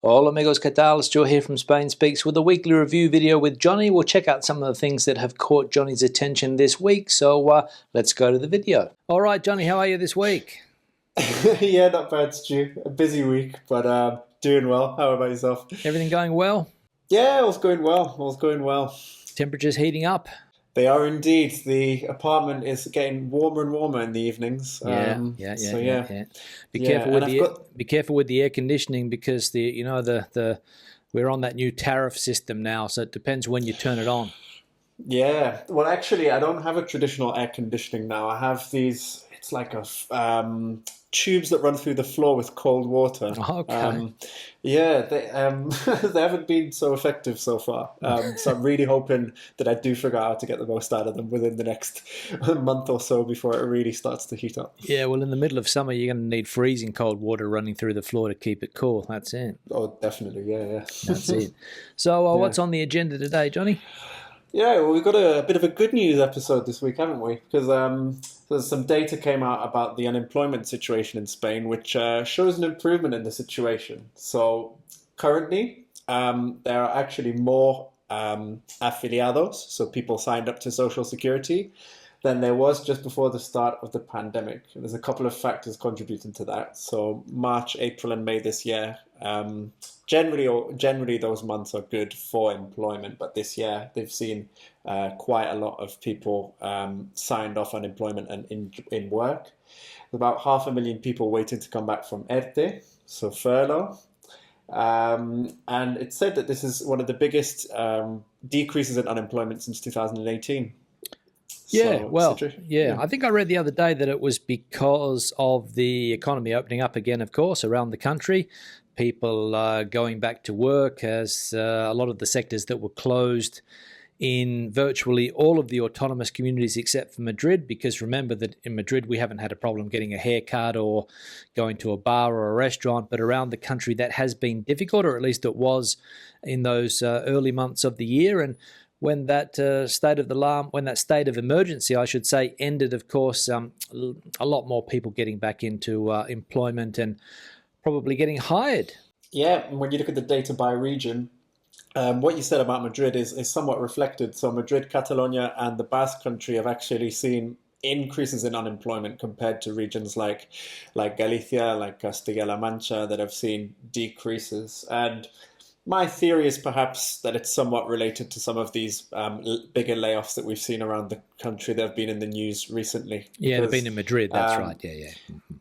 Hola amigos, Catalonia, Joe here from Spain Speaks with a weekly review video with Johnny. We'll check out some of the things that have caught Johnny's attention this week, so let's go to the video. All right, Johnny, how are you this week? Yeah, not bad, Stu. A busy week, but doing well. How about yourself? Everything going well? Yeah, all's going well. All's going well. Temperatures heating up? They are indeed. The apartment is getting warmer and warmer in the evenings. Yeah. Be Yeah, careful and with I've got be careful with the air conditioning because the we're on that new tariff system now, so it depends when you turn it on. yeah. Well, actually, I don't have a traditional air conditioning now. I have these. It's like tubes that run through the floor with cold water. Okay. Yeah, they they haven't been so effective so far. So I'm really hoping that I do figure out how to get the most out of them within the next month or so before it really starts to heat up. Yeah, well, in the middle of summer, you're going to need freezing cold water running through the floor to keep it cool. That's it. Oh, definitely. Yeah, That's yeah. it. So, Yeah. what's on the agenda today, Johnny? Yeah, well, we've got a bit of a good news episode this week, haven't we? Because there's some data came out about the unemployment situation in Spain, which shows an improvement in the situation. So currently, there are actually more afiliados, so people signed up to Social Security, than there was just before the start of the pandemic. And there's a couple of factors contributing to that. So March, April, and May this year, generally those months are good for employment, but this year they've seen quite a lot of people signed off unemployment and in work. There's about 500,000 people waiting to come back from ERTE, so furlough. And it said that this is one of the biggest decreases in unemployment since 2018. Yeah, So, well, yeah. I think I read the other day that it was because of the economy opening up again, of course, around the country. People going back to work as a lot of the sectors that were closed in virtually all of the autonomous communities except for Madrid, because remember that in Madrid we haven't had a problem getting a haircut or going to a bar or a restaurant, but around the country that has been difficult, or at least it was in those early months of the year. And when that when that state of emergency, I should say, ended, of course, a lot more people getting back into employment and probably getting hired. Yeah, and when you look at the data by region, what you said about Madrid is somewhat reflected. So Madrid, Catalonia, and the Basque Country have actually seen increases in unemployment compared to regions like Galicia, like Castilla-La Mancha, that have seen decreases. And my theory is perhaps that it's somewhat related to some of these bigger layoffs that we've seen around the country that have been in the news recently. Yeah, they've Because been in Madrid. That's right. Yeah.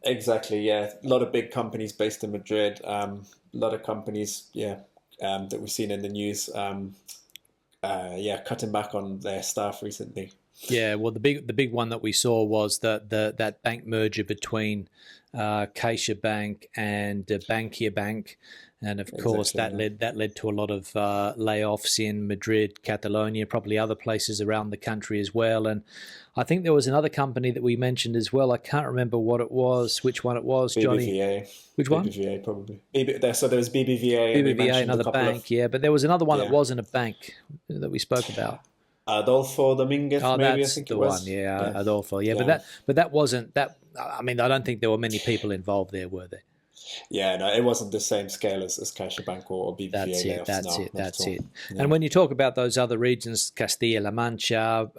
exactly, yeah, a lot of big companies based in Madrid, a lot of companies, yeah, that we've seen in the news, yeah, cutting back on their staff recently. Yeah, well, the big one that we saw was that bank merger between Caixa Bank and Bankia Bank, and of course Exactly, that led to a lot of layoffs in Madrid, Catalonia, probably other places around the country as well. And I think there was another company that we mentioned as well. I can't remember what it was, which one it was, yeah. Johnny. BBVA, Which one? BBVA probably. So there was BBVA, and we BBVA, mentioned a another couple of, bank, yeah. But there was another one that yeah, wasn't a bank that we spoke about. Adolfo Dominguez, Oh, maybe I that's think the it one. was. Yeah, Yeah, Adolfo. Yeah, yeah. but that wasn't that. I mean, I don't think there were many people involved there, were there? Yeah, no, it wasn't the same scale as CaixaBank or BBVA That's it. layoffs. That's No, it. not at That's all. it. And Yeah. when you talk about those other regions, Castilla-La Mancha,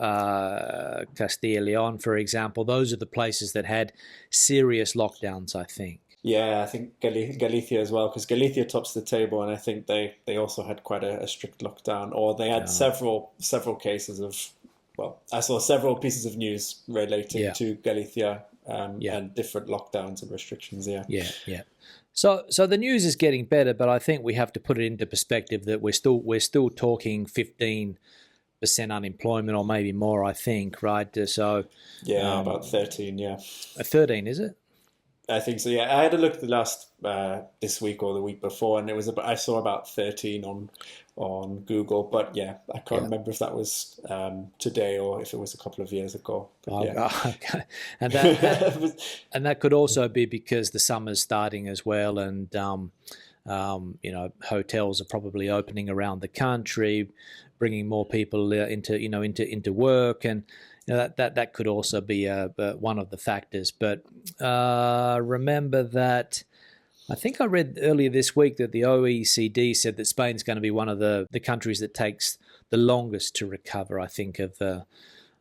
Castilla-Leon, for example, those are the places that had serious lockdowns, I think. Yeah, I think Galicia as well, because Galicia tops the table, and I think they also had quite a strict lockdown, or they had Oh, several cases of, well, I saw several pieces of news relating yeah, to Galicia yeah, and different lockdowns and restrictions. Yeah, yeah. So the news is getting better, but I think we have to put it into perspective that we're still talking 15% unemployment or maybe more. I think, right? So, yeah, about um, 13. Yeah, 13 is it? I think so. Yeah, I had a look at the last this week or the week before, and it was about, I saw about 13 on Google, but yeah, I can't Yeah. remember if that was today or if it was a couple of years ago. But Oh, yeah. okay. And that could also be because the summer's starting as well, and hotels are probably opening around the country, bringing more people into work, and that could also be one of the factors. But remember that I think I read earlier this week that the OECD said that Spain's going to be one of the countries that takes the longest to recover, I think, of the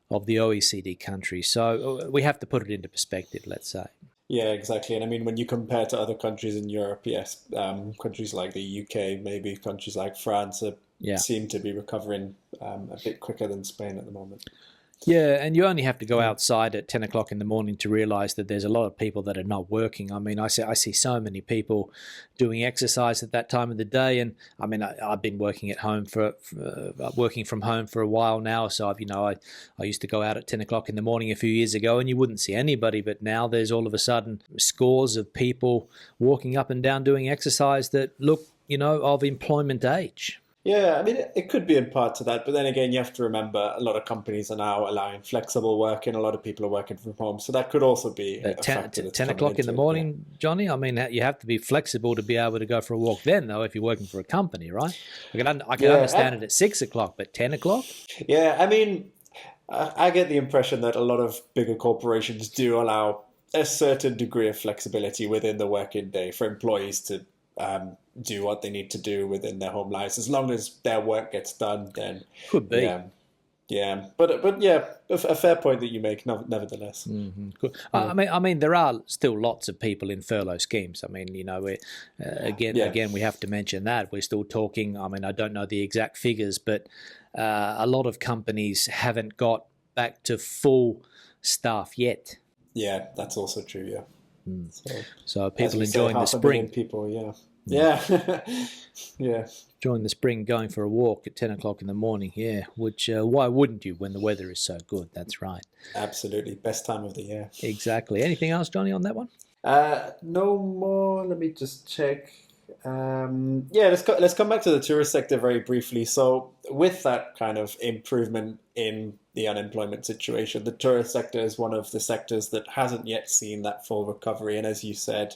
OECD countries. So we have to put it into perspective, let's say. Yeah, exactly. And I mean, when you compare to other countries in Europe, yes, countries like the UK, maybe countries like France seem to be recovering a bit quicker than Spain at the moment. Yeah, and you only have to go outside at 10 o'clock in the morning to realise that there's a lot of people that are not working. I mean, I see so many people doing exercise at that time of the day, and I mean, I've been working at home working from home for a while now. So I used to go out at 10 o'clock in the morning a few years ago, and you wouldn't see anybody. But now there's all of a sudden scores of people walking up and down doing exercise that look, of employment age. Yeah, I mean, it could be in part to that, but then again, you have to remember a lot of companies are now allowing flexible working. A lot of people are working from home, so that could also be a factor. 10 o'clock in the morning, Johnny. I mean, you have to be flexible to be able to go for a walk then, though, if you're working for a company, right? I can understand it at 6 o'clock, but 10 o'clock? Yeah, I mean, I get the impression that a lot of bigger corporations do allow a certain degree of flexibility within the working day for employees to do what they need to do within their home lives. As long as their work gets done, then could be. Yeah, but yeah, a fair point that you make, nevertheless. Mm-hmm. Cool. I mean, there are still lots of people in furlough schemes. I mean, again, we have to mention that we're still talking. I mean, I don't know the exact figures, but a lot of companies haven't got back to full staff yet. Yeah, that's also true. Yeah. So people enjoying the spring. People, yeah. Yeah. Enjoying the spring, going for a walk at 10 o'clock in the morning. Yeah, which why wouldn't you when the weather is so good? That's right. Absolutely, best time of the year. Exactly. Anything else, Johnny, on that one? No more. Let me just check. Let's come back to the tourist sector very briefly. So with that kind of improvement in the unemployment situation, the tourist sector is one of the sectors that hasn't yet seen that full recovery. And as you said,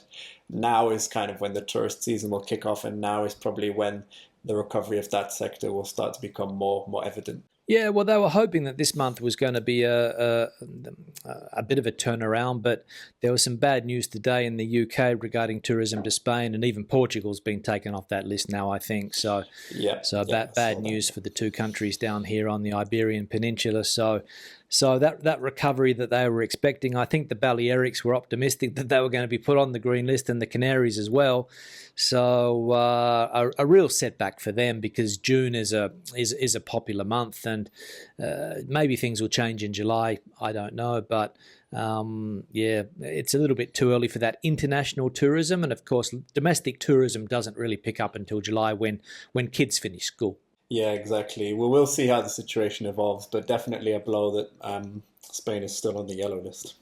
now is kind of when the tourist season will kick off, and now is probably when the recovery of that sector will start to become more evident. Yeah, well, they were hoping that this month was going to be a bit of a turnaround, but there was some bad news today in the UK regarding tourism to Spain, and even Portugal's been taken off that list now, I think. So, bad news for the two countries down here on the Iberian Peninsula. So that recovery that they were expecting, I think the Balearics were optimistic that they were going to be put on the green list, and the Canaries as well. So a real setback for them, because June is a popular month, and maybe things will change in July. I don't know, but it's a little bit too early for that international tourism, and of course domestic tourism doesn't really pick up until July when kids finish school. Yeah, exactly. Well, we'll see how the situation evolves, but definitely a blow that Spain is still on the yellow list.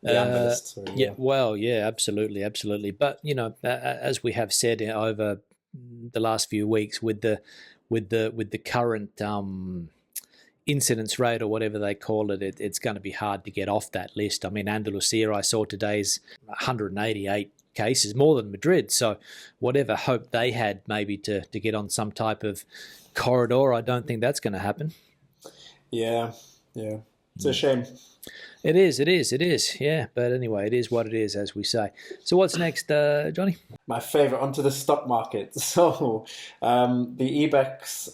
The amber list. Sorry, yeah, well, yeah, absolutely. But as we have said over the last few weeks, with the current incidence rate or whatever they call it, it's going to be hard to get off that list. I mean, Andalusia, I saw today's 188 cases, more than Madrid. So whatever hope they had maybe to get on some type of corridor, I don't think that's going to happen. Yeah. It's a shame. It is. Yeah. But anyway, it is what it is, as we say. So what's next, Johnny? My favorite, onto the stock market. So the IBEX.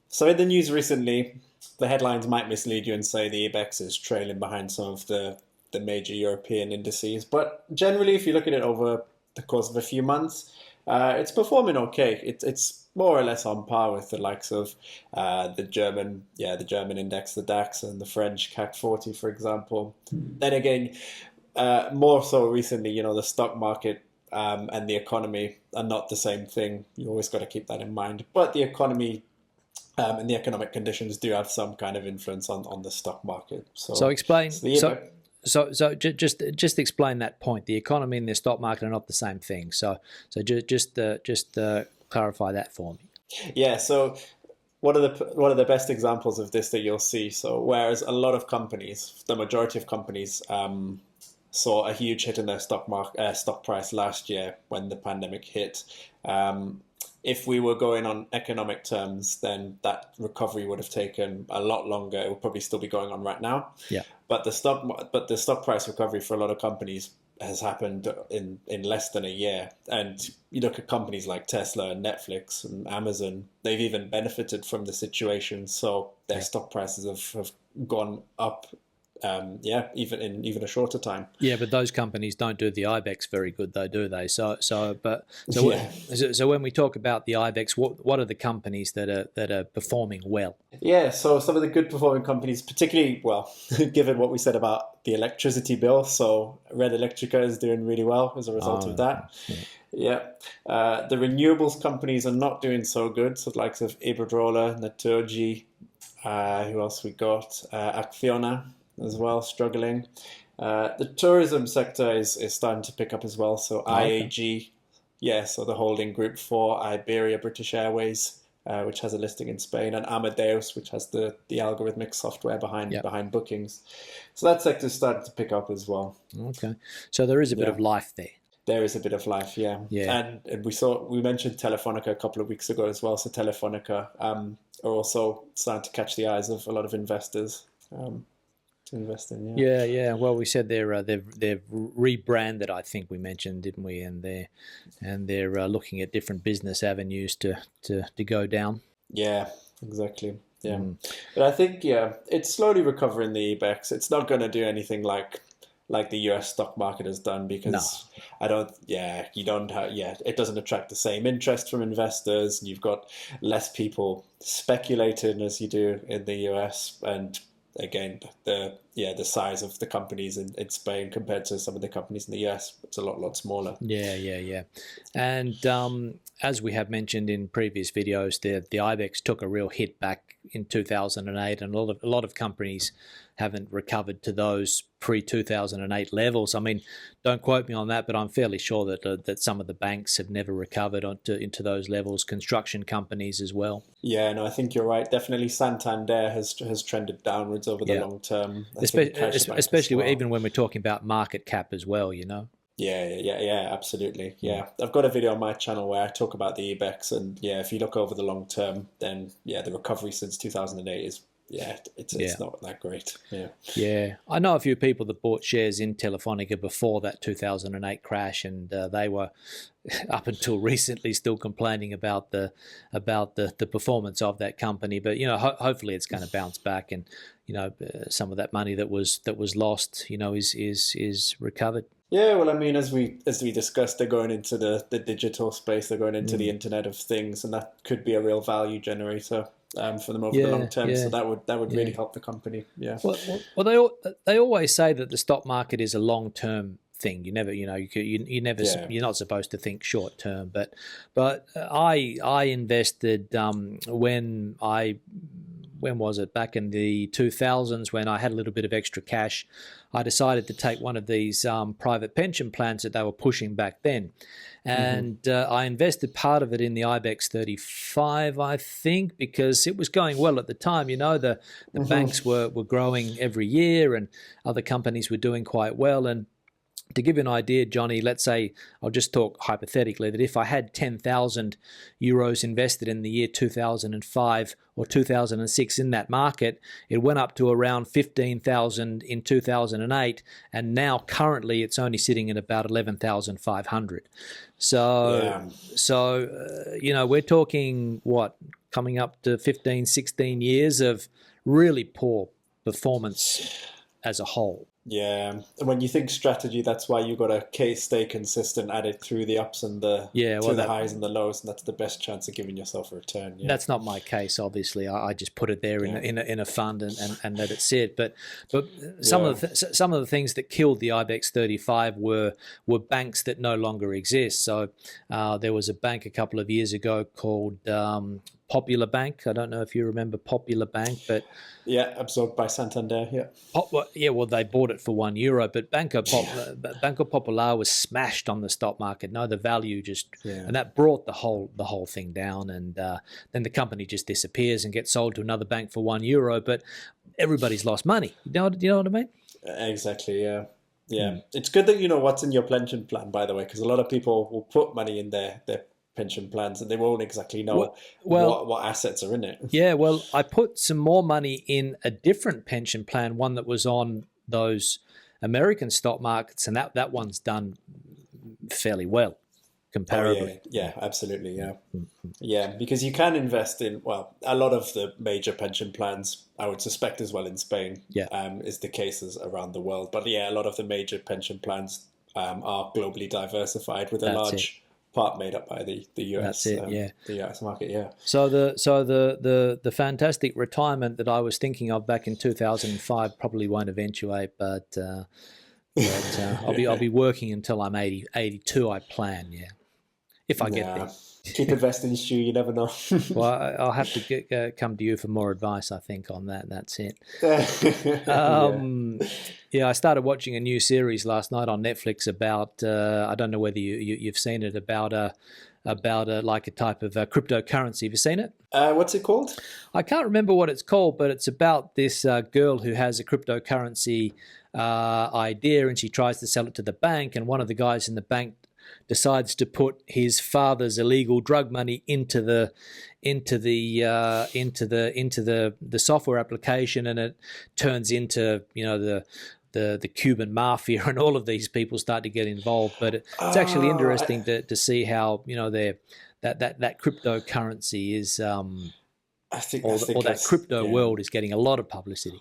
So in the news recently, the headlines might mislead you and say the IBEX is trailing behind some of the major European indices. But generally, if you look at it over the course of a few months, it's performing okay. It's more or less on par with the likes of the German index, the DAX, and the French CAC 40, for example. Then again, more so recently, the stock market and the economy are not the same thing. You always got to keep that in mind. But the economy and the economic conditions do have some kind of influence on the stock market. So explain. So just explain that point. The economy and the stock market are not the same thing. So just clarify that for me. Yeah. So one of the best examples of this that you'll see. So whereas a lot of companies, the majority of companies, saw a huge hit in their stock price last year when the pandemic hit. If we were going on economic terms, then that recovery would have taken a lot longer. It would probably still be going on right now. Yeah. But the stock price recovery for a lot of companies has happened in less than a year. And you look at companies like Tesla and Netflix and Amazon, they've even benefited from the situation. So their stock prices have gone up, even a shorter time. Yeah, but those companies don't do the IBEX very good, though, do they? So Yeah. so when we talk about the IBEX, what are the companies that are performing well? Yeah, so some of the good performing companies, particularly, well, given what we said about the electricity bill, so Red Electrica is doing really well as a result of that. Yeah. Yeah. The renewables companies are not doing so good, so the likes of Iberdrola, Naturgy, who else we got? Acciona as well, struggling. The tourism sector is starting to pick up as well, so IAG, yeah, so the holding group for Iberia, British Airways, which has a listing in Spain, and Amadeus, which has the algorithmic software behind bookings. So that sector's starting to pick up as well. Okay, so there is a bit of life there. There is a bit of life, yeah. And we mentioned Telefonica a couple of weeks ago as well. So Telefonica are also starting to catch the eyes of a lot of investors to invest in. Yeah. Well, we said they've rebranded. I think we mentioned, didn't we? And they're looking at different business avenues to go down. Yeah, exactly. Yeah, but I think it's slowly recovering the IBEX. It's not going to do anything like the US stock market has done, because it doesn't attract the same interest from investors, and you've got less people speculating as you do in the US. And again, the size of the companies in Spain compared to some of the companies in the US, it's a lot smaller. Yeah. And as we have mentioned in previous videos, the IBEX took a real hit back in 2008, and a lot of companies haven't recovered to those pre-2008 levels. I mean, don't quote me on that, but I'm fairly sure that some of the banks have never recovered into those levels. Construction companies as well. Yeah, no, I think you're right. Definitely, Santander has trended downwards over the long term. Especially even when we're talking about market cap as well, you know. Yeah, absolutely. Yeah, I've got a video on my channel where I talk about the IBEX, and if you look over the long term, then the recovery since 2008 is it's not that great. Yeah. I know a few people that bought shares in Telefonica before that 2008 crash, and they were up until recently still complaining about the performance of that company. But hopefully it's going to bounce back, and some of that money that was lost, is recovered. Yeah, well, I mean, as we discussed, they're going into the digital space, they're going into the Internet of Things, and that could be a real value generator for them over the long term. Yeah. So that would really help the company. Yeah. Well, they always say that the stock market is a long term thing. You never, you're not supposed to think short term. But I invested when was it? Back in the 2000s, when I had a little bit of extra cash, I decided to take one of these private pension plans that they were pushing back then. And I invested part of it in the IBEX 35, I think, because it was going well at the time. The banks were growing every year, and other companies were doing quite well. And to give you an idea, Johnny, let's say, I'll just talk hypothetically, that if I had 10,000 euros invested in the year 2005 or 2006 in that market, it went up to around 15,000 in 2008, and now currently it's only sitting at about 11,500. So we're talking, coming up to 15, 16 years of really poor performance as a whole. Yeah, when you think strategy, that's why you got to stay consistent at it through the ups and the highs and the lows, and that's the best chance of giving yourself a return. Yeah. That's not my case, obviously. I just put it there in a fund and let it sit. But some of the things that killed the IBEX 35 were banks that no longer exist. So there was a bank a couple of years ago called Popular Bank. I don't know if you remember Popular Bank, but absorbed by Santander. Well, they bought it for €1, but Banco Popular was smashed on the stock market. No, the value and that brought the whole thing down, and then the company just disappears and gets sold to another bank for €1. But everybody's lost money. Do you know what I mean? Exactly. Yeah. It's good that you know what's in your pension plan, by the way, because a lot of people will put money in their pension plans and they won't exactly know what assets are in it. Yeah, well, I put some more money in a different pension plan, one that was on those American stock markets, and that one's done fairly well comparably. Yeah, absolutely, yeah. Yeah, because you can invest in, well, a lot of the major pension plans, I would suspect as well in Spain, Yeah. is the cases around the world. But yeah, a lot of the major pension plans are globally diversified with a large part made up by the US. That's it, yeah. The US market, yeah. So the fantastic retirement that I was thinking of back in 2005 probably won't eventuate, but I'll be working until I'm 82, I plan, yeah. If I get there. Keep investing, Stu. You never know. Well, I'll have to come to you for more advice, I think, on that. That's it. I started watching a new series last night on Netflix about, I don't know whether you've seen it, about like a type of cryptocurrency. Have you seen it? What's it called? I can't remember what it's called, but it's about this girl who has a cryptocurrency idea, and she tries to sell it to the bank, and one of the guys in the bank decides to put his father's illegal drug money into the software application, and it turns into the Cuban mafia, and all of these people start to get involved. But it's actually interesting to see how that cryptocurrency is that crypto world is getting a lot of publicity.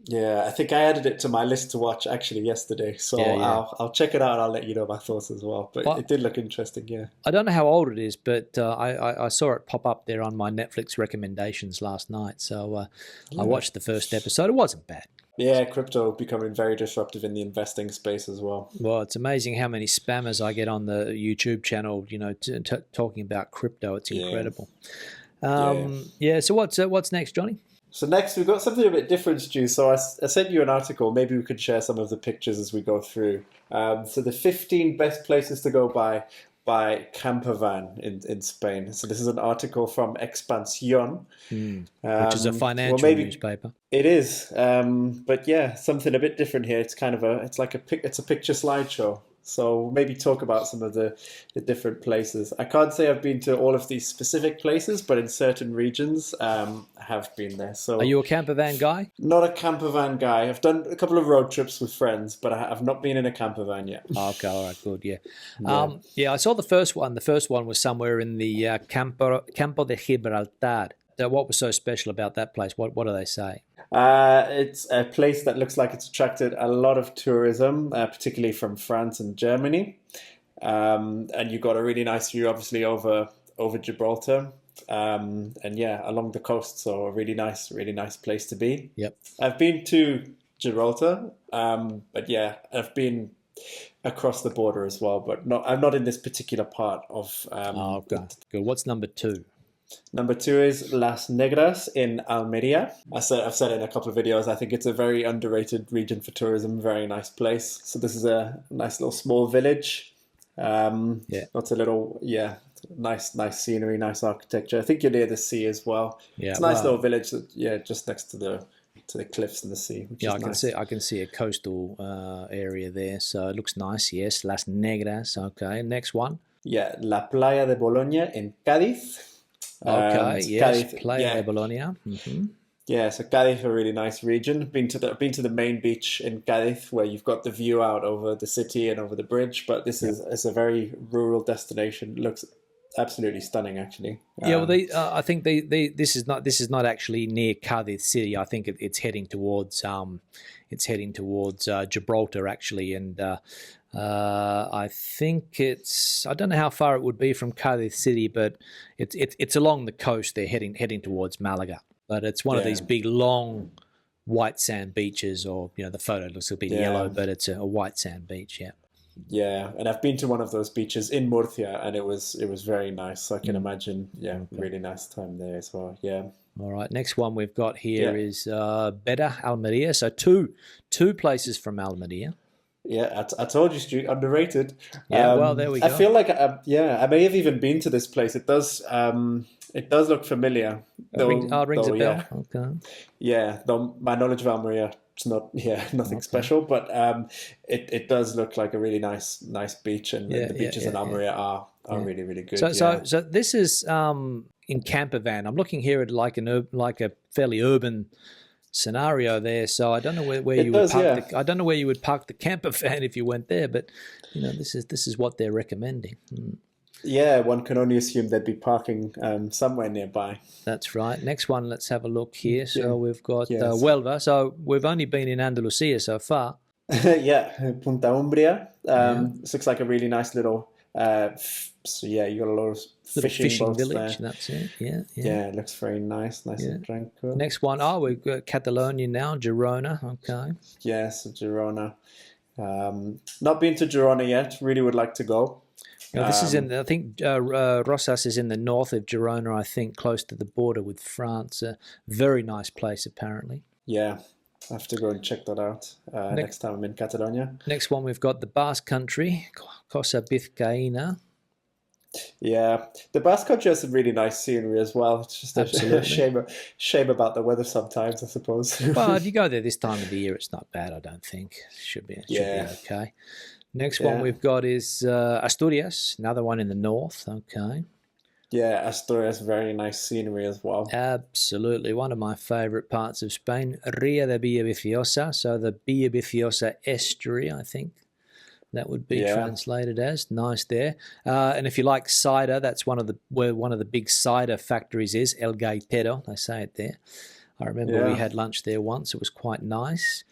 Yeah, I think I added it to my list to watch actually yesterday. So I'll check it out and I'll let you know my thoughts as well. But it did look interesting, yeah. I don't know how old it is, but I saw it pop up there on my Netflix recommendations last night. So I watched the first episode. It wasn't bad. Yeah, crypto becoming very disruptive in the investing space as well. Well, it's amazing how many spammers I get on the YouTube channel, talking about crypto. It's incredible. So what's next, Johnny? So next, we've got something a bit different, Stu. So I sent you an article. Maybe we could share some of the pictures as we go through. So the 15 best places to go by campervan in Spain. So this is an article from Expansión. Which is a financial newspaper. It is. But yeah, something a bit different here. It's kind of it's a picture slideshow. So maybe talk about some of the different places. I can't say I've been to all of these specific places, but in certain regions, I have been there. So, are you a camper van guy? Not a camper van guy. I've done a couple of road trips with friends, but I've not been in a camper van yet. Okay, all right, good, yeah. I saw the first one. The first one was somewhere in the Campo de Gibraltar. What was so special about that place? What do they say? It's a place that looks like it's attracted a lot of tourism, particularly from France and Germany. And you've got a really nice view, obviously, over Gibraltar. And yeah, along the coast. So a really nice place to be. Yep. I've been to Gibraltar, but yeah, I've been across the border as well, but I'm not in this particular part of. Okay. Good. What's number 2? Number 2 is Las Negras in Almeria. I've said it in a couple of videos. I think it's a very underrated region for tourism. Very nice place. So this is a nice little small village. Lots of little nice scenery, nice architecture. I think you're near the sea as well. Yeah, it's a nice little village. Just next to the cliffs and the sea. Which is nice. I can see a coastal area there. So it looks nice. Yes, Las Negras. Okay, next one. Yeah, La Playa de Bologna in Cádiz. Okay, yes, Cádiz, Playa de Bologna. Mm-hmm. Yeah, so Calif, a really nice region. Been to the main beach in Calif, where you've got the view out over the city and over the bridge. But this is a very rural destination. It looks absolutely stunning, actually. I think this is not actually near Cádiz city. I think it's heading towards Gibraltar actually, and I think I don't know how far it would be from Cádiz city, but it's along the coast. They're heading towards Malaga. But it's one of these big, long, white sand beaches, or the photo looks a bit yellow, but it's a white sand beach. Yeah. Yeah, and I've been to one of those beaches in Murcia, and it was very nice. So I can imagine, really nice time there as well. Yeah. All right. Next one we've got here is Betta Almeria. So two places from Almeria. Yeah, I told you, Stu, underrated. Yeah, well, there we go. I feel like, I may have even been to this place. It does look familiar. Rings a bell. Okay. Yeah, though my knowledge of Almeria, it's not, nothing special, but it does look like a really nice beach, and the beaches in Almeria are really, really good. So this is in camper van. I'm looking here at like a fairly urban scenario there. So I don't know where It you does, would yeah. park I don't know where you would park the camper van if you went there, but this is what they're recommending. Yeah, one can only assume they'd be parking somewhere nearby. That's right. Next one, let's have a look here. So Yeah. we've got Yes. Huelva. So we've only been in Andalusia so far. Yeah, Punta Umbria. Yeah. This looks like a really nice little. So yeah, you got a lot of Little fishing boats village. there. That's it. Yeah. Yeah, it looks very nice, and tranquil. Next one, we've got Catalonia now, Girona. Okay. Yes, Girona. Not been to Girona yet. Really would like to go. This is I think Rosas is in the north of Girona, I think, close to the border with France. A very nice place, apparently. Yeah, I have to go and check that out next time I'm in Catalonia. Next one, we've got the Basque Country, Costa Vizcaína. Yeah, the Basque Country has some really nice scenery as well. It's just a shame about the weather sometimes, I suppose. Well, if you go there this time of the year, it's not bad, I don't think. Should be okay. Next one we've got is Asturias, another one in the north. Okay. Yeah, Asturias, very nice scenery as well. Absolutely. One of my favourite parts of Spain, Ria de Villaviciosa. So the Villaviciosa estuary, I think that would be translated as. Nice there. And if you like cider, that's where one of the big cider factories is, El Gaitero. They say it there. I remember we had lunch there once. It was quite nice.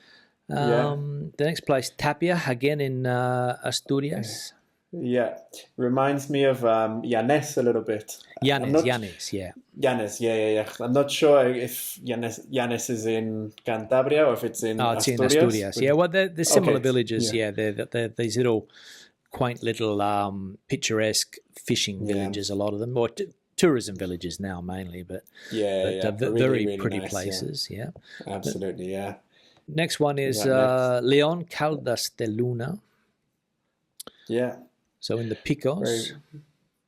The next place, Tapia, again in Asturias. Yeah, reminds me of Llanes a little bit. Llanes, yeah. Llanes, yeah. I'm not sure if Llanes is in Cantabria or if it's in Asturias. It's in Asturias. Yeah, well, they're similar villages. Yeah, they're these little quaint little picturesque fishing villages, a lot of them, or tourism villages now mainly, but very pretty nice, places. Yeah, absolutely, yeah. Next one is Leon, Caldas de Luna. Yeah. So in the Picos.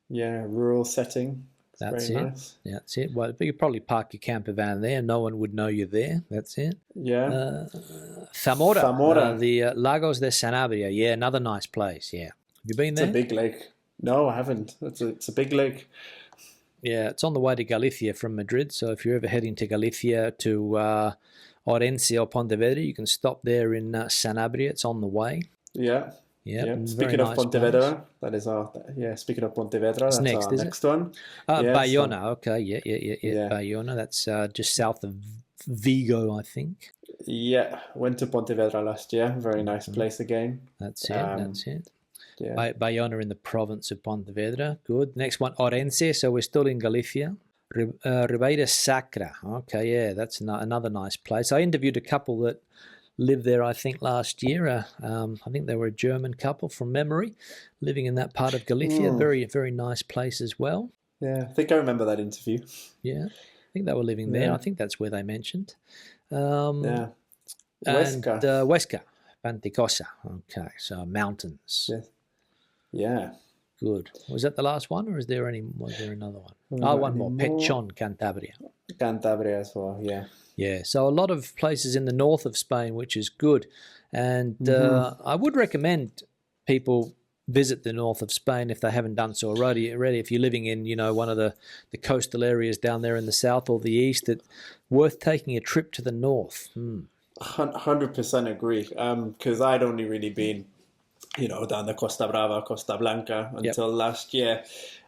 Rural setting. That's it. Nice. Yeah, that's it. Well, you could probably park your camper van there. No one would know you're there. That's it. Yeah. Zamora. The Lagos de Sanabria. Yeah, another nice place. Yeah. Have you been there? It's a big lake. No, I haven't. It's a big lake. Yeah, it's on the way to Galicia from Madrid. So if you're ever heading to Galicia to Orense or Pontevedra, you can stop there in Sanabria. It's on the way. Yeah. Yeah. Speaking of Pontevedra, that is our Speaking of Pontevedra, that's next, our next one. Bayona. Okay. Yeah. Bayona. That's just south of Vigo, I think. Yeah, went to Pontevedra last year. Very nice place again. That's it. Yeah. Bayona in the province of Pontevedra. Good. Next one, Orense. So we're still in Galicia. Ribeira Sacra. Okay, yeah, that's another nice place. I interviewed a couple that lived there, I think, last year. I think they were a German couple from memory, living in that part of Galicia. Very, very nice place as well. Yeah, I think I remember that interview. Yeah, I think they were living there. I think that's where they mentioned. Huesca. And Huesca, Panticosa. Okay, so mountains. Yeah. Good. Was that the last one, or was there another one? One more. Pechon, Cantabria. Cantabria as well, yeah. Yeah, so a lot of places in the north of Spain, which is good. And I would recommend people visit the north of Spain if they haven't done so already. If you're living in, one of the coastal areas down there in the south or the east, it's worth taking a trip to the north. 100% agree. Because I'd only really been down the Costa Brava, Costa Blanca until last year.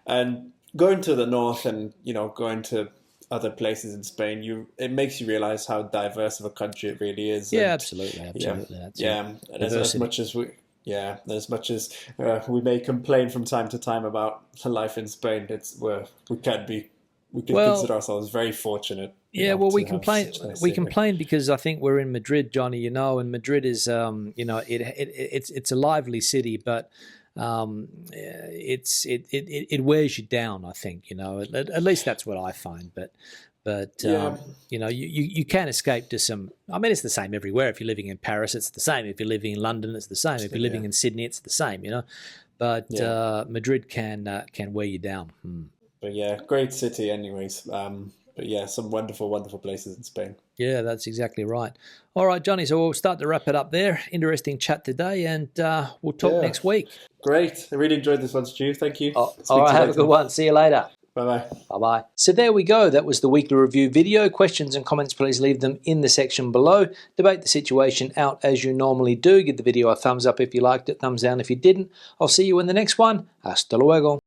And going to the north and, going to other places in Spain, it makes you realize how diverse of a country it really is. Yeah, absolutely. And as much as we may complain from time to time about life in Spain, we can consider ourselves very fortunate. Yeah, well, we complain. We complain because I think we're in Madrid, Johnny. And Madrid is, it's a lively city, but it wears you down. I think at least that's what I find. But you can escape to some. I mean, it's the same everywhere. If you're living in Paris, it's the same. If you're living in London, it's the same. If you're living in Sydney, it's the same. But Madrid can wear you down. But yeah, great city, anyways. But yeah, some wonderful, wonderful places in Spain. Yeah, that's exactly right. All right, Johnny, so we'll start to wrap it up there. Interesting chat today, and we'll talk next week. Great. I really enjoyed this one, Stu. Thank you. All right, have a good one. See you later. Bye-bye. Bye-bye. So there we go. That was the weekly review video. Questions and comments, please leave them in the section below. Debate the situation out as you normally do. Give the video a thumbs up if you liked it, thumbs down if you didn't. I'll see you in the next one. Hasta luego.